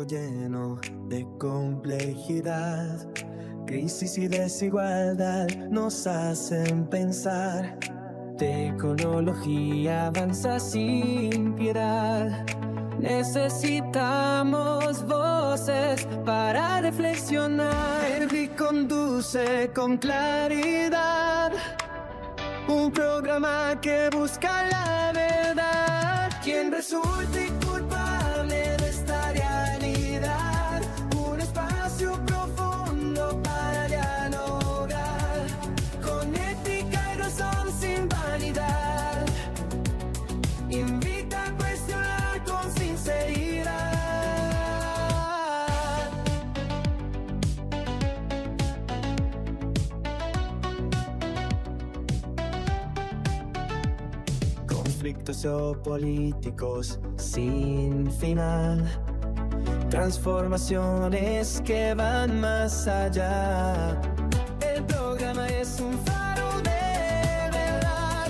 lleno de complejidad. Crisis y desigualdad nos hacen pensar. Tecnología avanza sin piedad. Necesitamos voces para reflexionar. Herbie conduce con claridad un programa que busca la verdad. Quien resulte culpable de esta realidad. Un espacio profundo para dialogar, con ética y razón sin vanidad. Invita a cuestionar con sinceridad. Conflictos geopolíticos sin final. Transformaciones que van más allá. El programa es un faro de verdad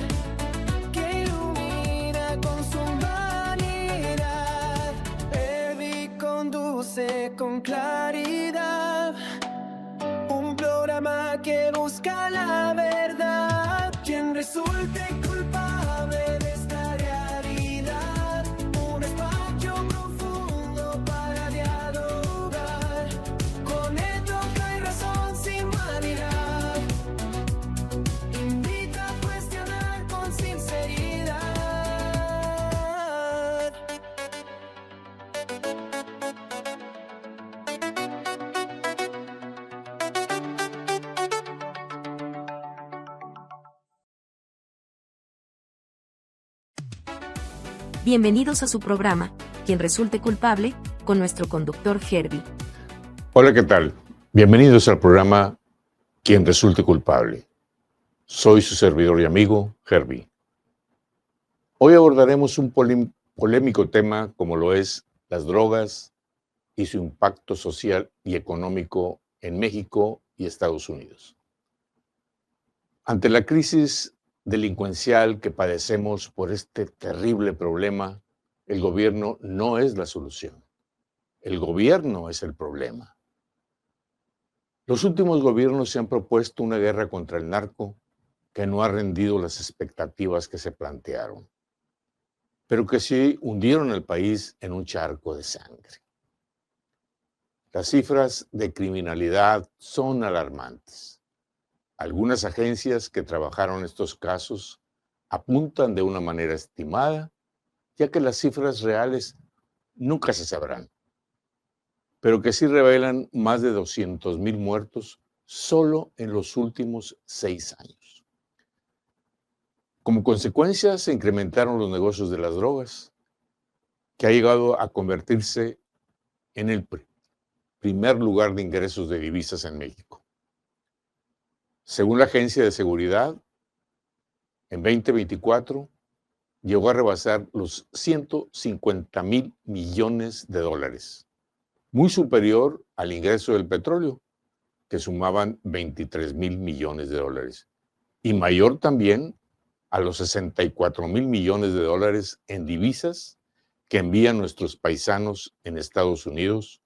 que ilumina con su humanidad. Herbie conduce con claridad un programa que busca la verdad. Quien resulte culpable de esta realidad. Un espacio profundo para dialogar, con ética y razón sin vanidad. Invita a cuestionar con sinceridad. Bienvenidos a su programa, Quien resulte culpable, con nuestro conductor Herbie. Hola, ¿qué tal? Bienvenidos al programa Quien resulte culpable. Soy su servidor y amigo, Herbie. Hoy abordaremos un polémico tema como lo es las drogas y su impacto social y económico en México y Estados Unidos. Ante la crisis delincuencial que padecemos por este terrible problema, el gobierno no es la solución. El gobierno es el problema. Los últimos gobiernos se han propuesto una guerra contra el narco que no ha rendido las expectativas que se plantearon, pero que sí hundieron al país en un charco de sangre. Las cifras de criminalidad son alarmantes. Algunas agencias que trabajaron estos casos apuntan de una manera estimada, ya que las cifras reales nunca se sabrán, pero que sí revelan más de 200,000 muertos solo en los últimos 6 años. Como consecuencia, se incrementaron los negocios de las drogas, que ha llegado a convertirse en el primer lugar de ingresos de divisas en México. Según la Agencia de Seguridad, en 2024 llegó a rebasar los 150,000 millones de dólares, muy superior al ingreso del petróleo, que sumaban 23,000 millones de dólares, y mayor también a los 64,000 millones de dólares en divisas que envían nuestros paisanos en Estados Unidos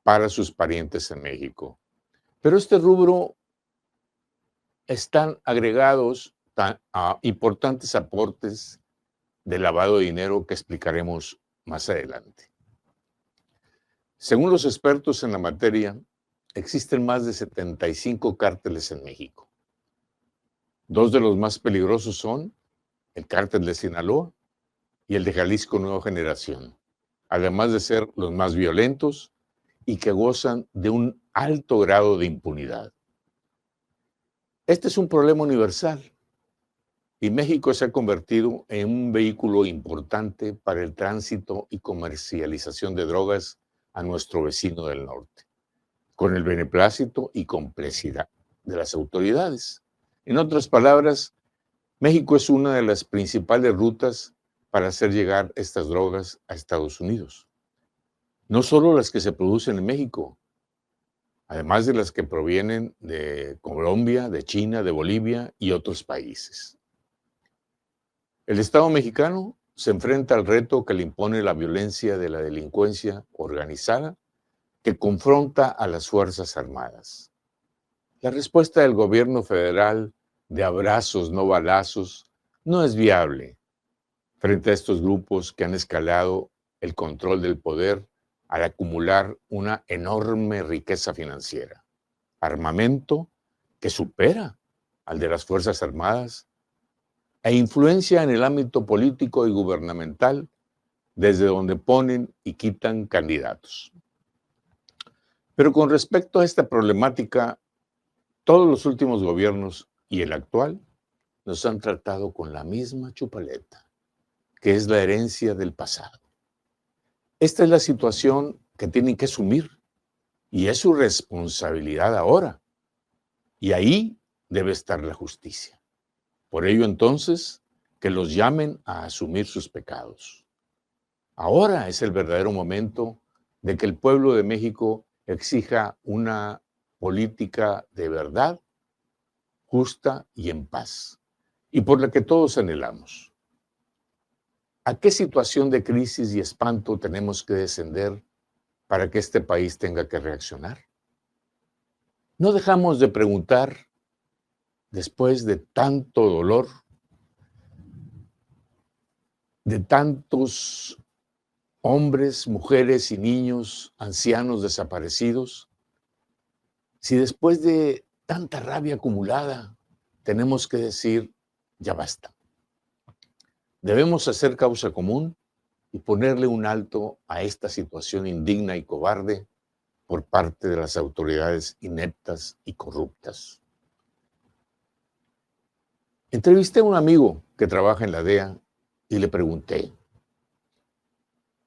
para sus parientes en México. Pero este rubro están agregados a importantes aportes de lavado de dinero que explicaremos más adelante. Según los expertos en la materia, existen más de 75 cárteles en México. 2 de los más peligrosos son el cártel de Sinaloa y el de Jalisco Nueva Generación, además de ser los más violentos y que gozan de un alto grado de impunidad. Este es un problema universal y México se ha convertido en un vehículo importante para el tránsito y comercialización de drogas a nuestro vecino del norte, con el beneplácito y complicidad de las autoridades. En otras palabras, México es una de las principales rutas para hacer llegar estas drogas a Estados Unidos. No solo las que se producen en México, además de las que provienen de Colombia, de China, de Bolivia y otros países. El Estado mexicano se enfrenta al reto que le impone la violencia de la delincuencia organizada que confronta a las Fuerzas Armadas. La respuesta del gobierno federal de abrazos, no balazos, no es viable frente a estos grupos que han escalado el control del poder al acumular una enorme riqueza financiera, armamento que supera al de las Fuerzas Armadas e influencia en el ámbito político y gubernamental desde donde ponen y quitan candidatos. Pero con respecto a esta problemática, todos los últimos gobiernos y el actual nos han tratado con la misma chupaleta, que es la herencia del pasado. Esta es la situación que tienen que asumir y es su responsabilidad ahora. Y ahí debe estar la justicia. Por ello, entonces, que los llamen a asumir sus pecados. Ahora es el verdadero momento de que el pueblo de México exija una política de verdad, justa y en paz, y por la que todos anhelamos. ¿A qué situación de crisis y espanto tenemos que descender para que este país tenga que reaccionar? No dejamos de preguntar, después de tanto dolor, de tantos hombres, mujeres y niños, ancianos desaparecidos, si después de tanta rabia acumulada tenemos que decir, ya basta. Debemos hacer causa común y ponerle un alto a esta situación indigna y cobarde por parte de las autoridades ineptas y corruptas. Entrevisté a un amigo que trabaja en la DEA y le pregunté,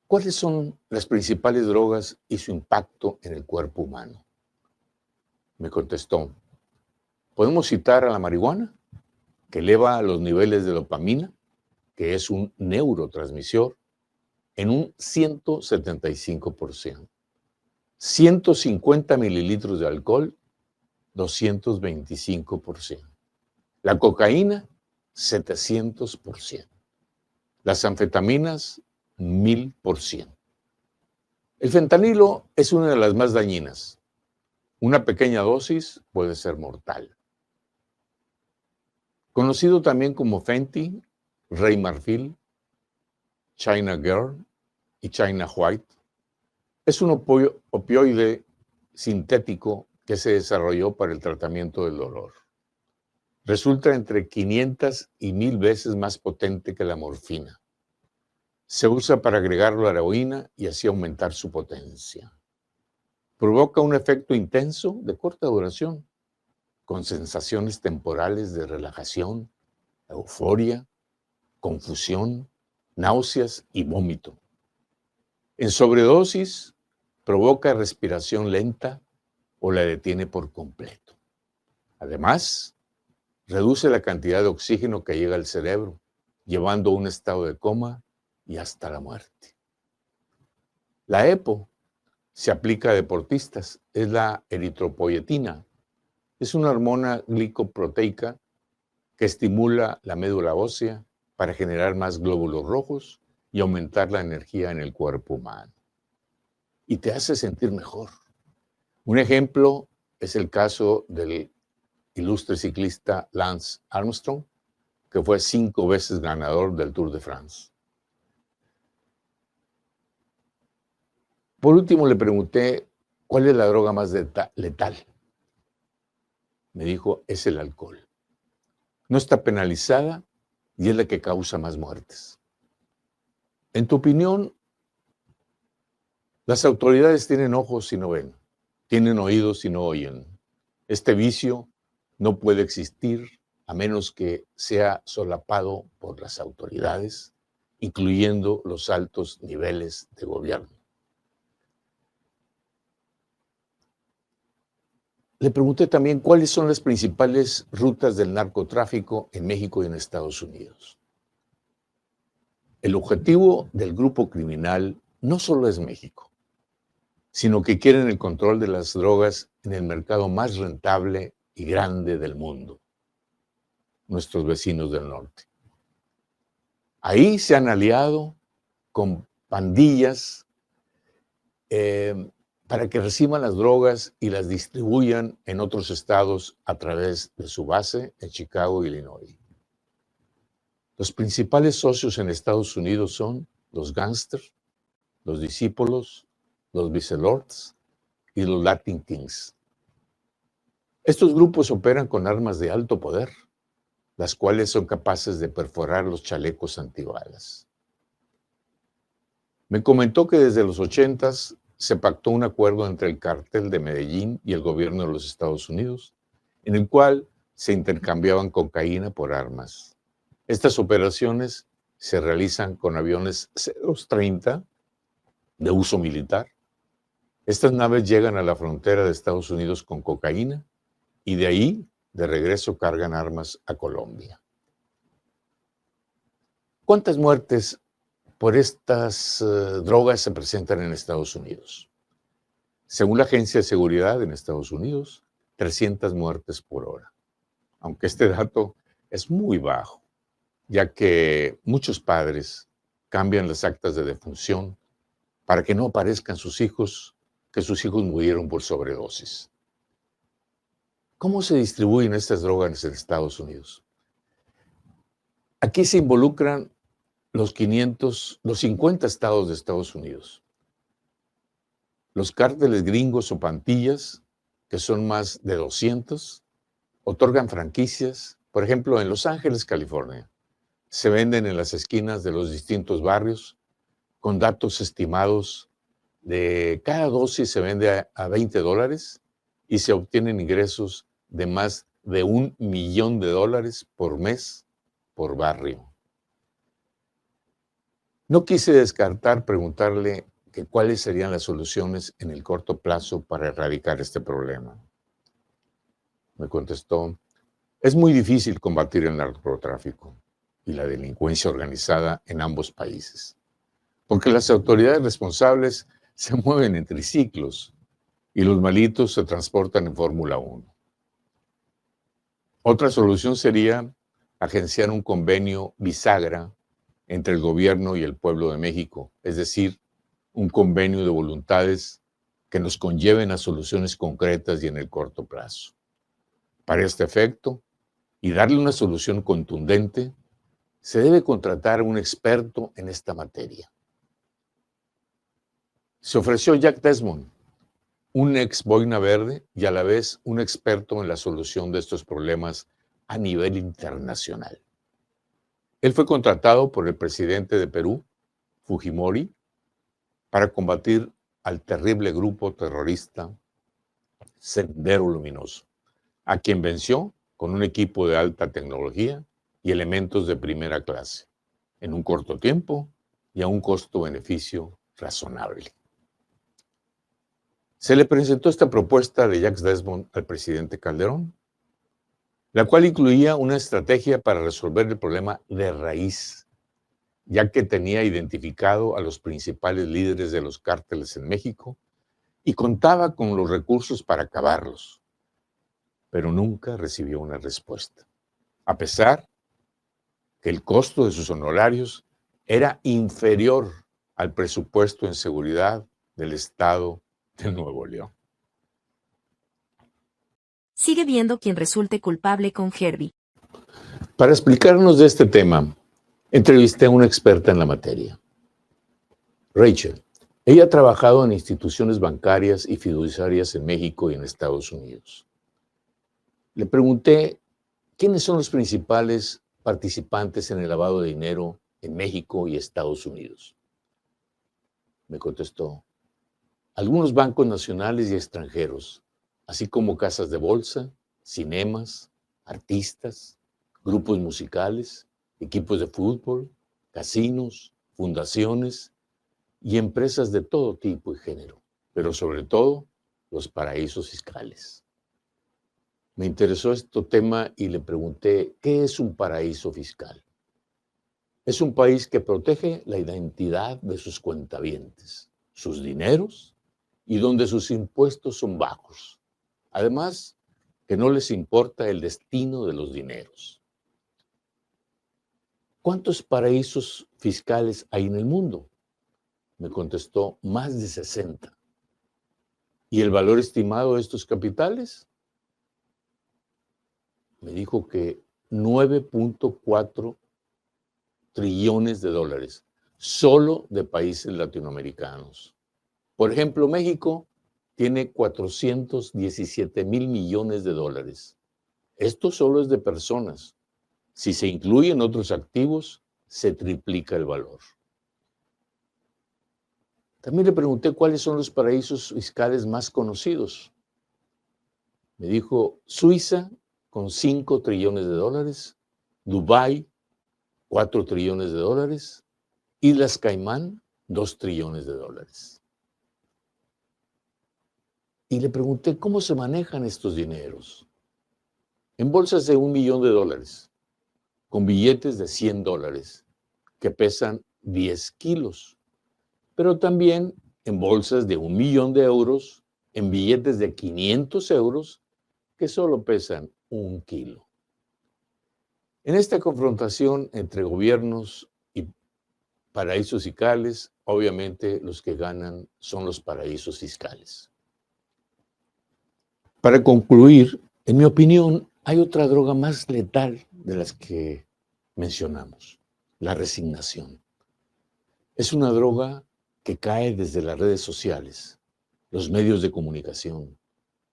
¿cuáles son las principales drogas y su impacto en el cuerpo humano? Me contestó, podemos citar a la marihuana, que eleva los niveles de dopamina, que es un neurotransmisor, en un 175%. 150 mililitros de alcohol, 225%. La cocaína, 700%. Las anfetaminas, 1000%. El fentanilo es una de las más dañinas. Una pequeña dosis puede ser mortal. Conocido también como Fenty, Rey Marfil, China Girl y China White, es un opioide sintético que se desarrolló para el tratamiento del dolor. Resulta entre 500 y 1000 veces más potente que la morfina. Se usa para agregarlo a la heroína y así aumentar su potencia. Provoca un efecto intenso de corta duración, con sensaciones temporales de relajación, euforia, confusión, náuseas y vómito. En sobredosis, provoca respiración lenta o la detiene por completo. Además, reduce la cantidad de oxígeno que llega al cerebro, llevando a un estado de coma y hasta la muerte. La EPO se aplica a deportistas, es la eritropoyetina. Es una hormona glicoproteica que estimula la médula ósea para generar más glóbulos rojos y aumentar la energía en el cuerpo humano. Y te hace sentir mejor. Un ejemplo es el caso del ilustre ciclista Lance Armstrong, que fue 5 veces ganador del Tour de France. Por último, le pregunté, ¿cuál es la droga más letal? Me dijo, es el alcohol. No está penalizada y es la que causa más muertes. En tu opinión, las autoridades tienen ojos y no ven, tienen oídos y no oyen. Este vicio no puede existir a menos que sea solapado por las autoridades, incluyendo los altos niveles de gobierno. Le pregunté también cuáles son las principales rutas del narcotráfico en México y en Estados Unidos. El objetivo del grupo criminal no solo es México, sino que quieren el control de las drogas en el mercado más rentable y grande del mundo, nuestros vecinos del norte. Ahí se han aliado con pandillas para que reciban las drogas y las distribuyan en otros estados a través de su base en Chicago, Illinois. Los principales socios en Estados Unidos son los gángsters, los discípulos, los vicelords y los Latin Kings. Estos grupos operan con armas de alto poder, las cuales son capaces de perforar los chalecos antibalas. Me comentó que desde los 80s se pactó un acuerdo entre el cártel de Medellín y el gobierno de los Estados Unidos, en el cual se intercambiaban cocaína por armas. Estas operaciones se realizan con aviones C-230 de uso militar. Estas naves llegan a la frontera de Estados Unidos con cocaína y de ahí, de regreso, cargan armas a Colombia. ¿Cuántas muertes por estas drogas se presentan en Estados Unidos? Según la Agencia de Seguridad en Estados Unidos, 300 muertes por hora. Aunque este dato es muy bajo, ya que muchos padres cambian las actas de defunción para que no aparezcan que sus hijos murieron por sobredosis. ¿Cómo se distribuyen estas drogas en Estados Unidos? Aquí se involucran los 50 estados de Estados Unidos. Los cárteles gringos o pandillas, que son más de 200, otorgan franquicias. Por ejemplo, en Los Ángeles, California, se venden en las esquinas de los distintos barrios con datos estimados de cada dosis se vende a $20 y se obtienen ingresos de más de $1 millón por mes por barrio. No quise descartar preguntarle que cuáles serían las soluciones en el corto plazo para erradicar este problema. Me contestó, es muy difícil combatir el narcotráfico y la delincuencia organizada en ambos países, porque las autoridades responsables se mueven en triciclos y los malitos se transportan en Fórmula 1. Otra solución sería agenciar un convenio bisagra entre el gobierno y el pueblo de México, es decir, un convenio de voluntades que nos conlleven a soluciones concretas y en el corto plazo. Para este efecto, y darle una solución contundente, se debe contratar a un experto en esta materia. Se ofreció Jack Desmond, un ex boina verde y a la vez un experto en la solución de estos problemas a nivel internacional. Él fue contratado por el presidente de Perú, Fujimori, para combatir al terrible grupo terrorista Sendero Luminoso, a quien venció con un equipo de alta tecnología y elementos de primera clase, en un corto tiempo y a un costo-beneficio razonable. Se le presentó esta propuesta de Jack Desmond al presidente Calderón, la cual incluía una estrategia para resolver el problema de raíz, ya que tenía identificado a los principales líderes de los cárteles en México y contaba con los recursos para acabarlos, pero nunca recibió una respuesta, a pesar que el costo de sus honorarios era inferior al presupuesto en seguridad del Estado de Nuevo León. Sigue viendo quien resulte culpable con Herbie. Para explicarnos de este tema, entrevisté a una experta en la materia, Rachel. Ella ha trabajado en instituciones bancarias y fiduciarias en México y en Estados Unidos. Le pregunté quiénes son los principales participantes en el lavado de dinero en México y Estados Unidos. Me contestó, algunos bancos nacionales y extranjeros, así como casas de bolsa, cinemas, artistas, grupos musicales, equipos de fútbol, casinos, fundaciones y empresas de todo tipo y género, pero sobre todo los paraísos fiscales. Me interesó este tema y le pregunté, ¿qué es un paraíso fiscal? Es un país que protege la identidad de sus cuentavientes, sus dineros y donde sus impuestos son bajos. Además, que no les importa el destino de los dineros. ¿Cuántos paraísos fiscales hay en el mundo? Me contestó, más de 60. ¿Y el valor estimado de estos capitales? Me dijo que 9.4 trillones de dólares, solo de países latinoamericanos. Por ejemplo, México tiene 417 mil millones de dólares. Esto solo es de personas. Si se incluyen otros activos, se triplica el valor. También le pregunté cuáles son los paraísos fiscales más conocidos. Me dijo Suiza con 5 trillones de dólares, Dubái 4 trillones de dólares, Islas Caimán 2 trillones de dólares. Y le pregunté cómo se manejan estos dineros. En bolsas de $1 millón, con billetes de $100 que pesan 10 kilos, pero también en bolsas de 1 millón de euros, en billetes de 500 euros que solo pesan 1 kilo. En esta confrontación entre gobiernos y paraísos fiscales, obviamente los que ganan son los paraísos fiscales. Para concluir, en mi opinión, hay otra droga más letal de las que mencionamos, la resignación. Es una droga que cae desde las redes sociales, los medios de comunicación,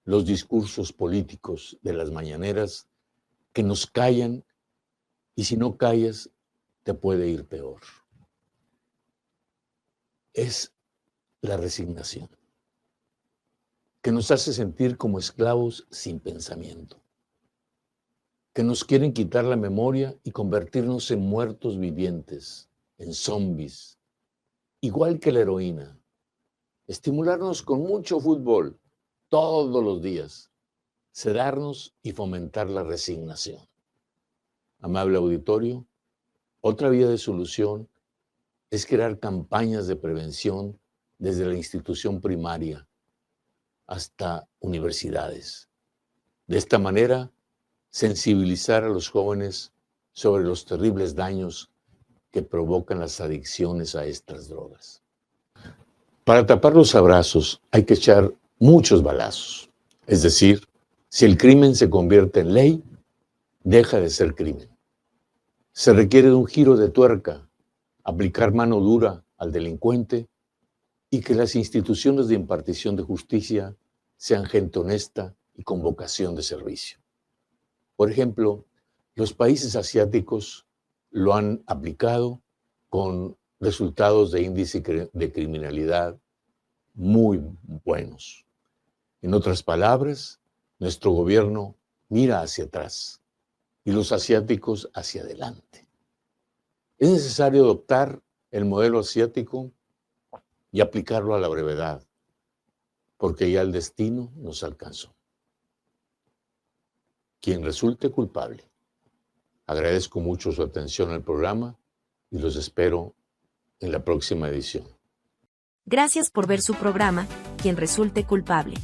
los discursos políticos de las mañaneras que nos callan y si no callas te puede ir peor. Es la resignación, que nos hace sentir como esclavos sin pensamiento, que nos quieren quitar la memoria y convertirnos en muertos vivientes, en zombies, igual que la heroína, estimularnos con mucho fútbol todos los días, sedarnos y fomentar la resignación. Amable auditorio, otra vía de solución es crear campañas de prevención desde la institución primaria hasta universidades. De esta manera, sensibilizar a los jóvenes sobre los terribles daños que provocan las adicciones a estas drogas. Para tapar los abrazos hay que echar muchos balazos. Es decir, si el crimen se convierte en ley, deja de ser crimen. Se requiere de un giro de tuerca, aplicar mano dura al delincuente y que las instituciones de impartición de justicia sean gente honesta y con vocación de servicio. Por ejemplo, los países asiáticos lo han aplicado con resultados de índice de criminalidad muy buenos. En otras palabras, nuestro gobierno mira hacia atrás y los asiáticos hacia adelante. Es necesario adoptar el modelo asiático y aplicarlo a la brevedad, porque ya el destino nos alcanzó. Quien resulte culpable. Agradezco mucho su atención al programa y los espero en la próxima edición. Gracias por ver su programa, Quien resulte culpable.